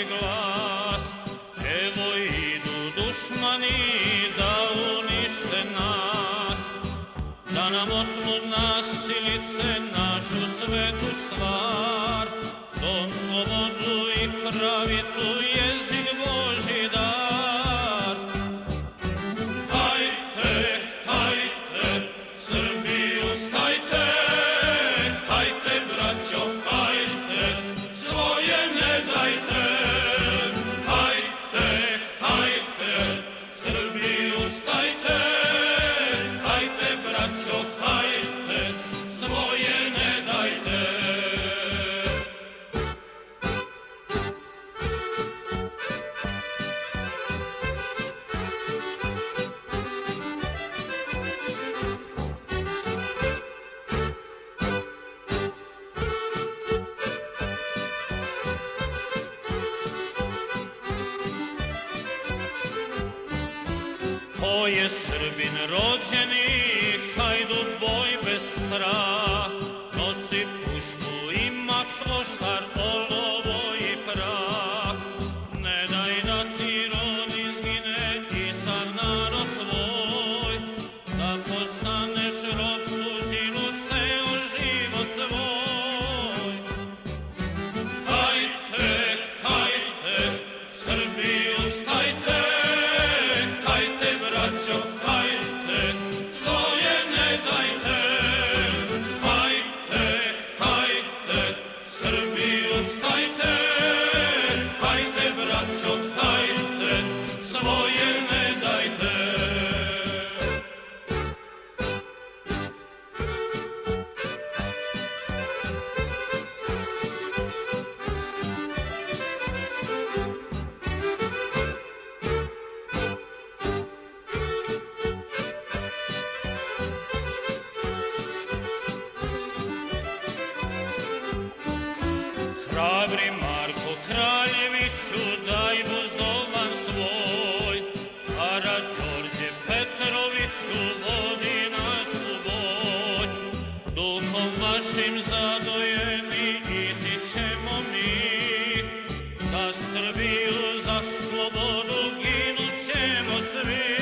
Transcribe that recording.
glas. Evo idu dušmani da unište nas, da nam otmu nasilice našu svetu stvar, dom, slobodu i pravicu, jezik Božji dar. Hajte, hajte, Srbi ustajte, hajte braćo, hajte, svoje ne dajte. Hajte, hajte, Srbi ustajte, hajte braćo, hajte, svoje ne dajte. Ko je Srbin rođeni, hajduk boj bez strah, nosi pušku i mač, oštar, olovo i prah. Ne daj da ti rod izgine i sav narod tvoj, da postaneš rob tuđinu ceo život svoj. Hajte, hajte, Srbi ustajte, hajte braćo, hajte, svoje ne dajte. Hajte, hajte, Srbi ustajte, hajte braćo, hajte, svoje ne dajte. Hrabri Marko Kraljeviću, daj buzdovan svoj, Karađorđe Petroviću, vodi nas u boj. Duhom vašim zadojeni ići ćemo mi, za Srbiju, za slobodu ginut ćemo svi.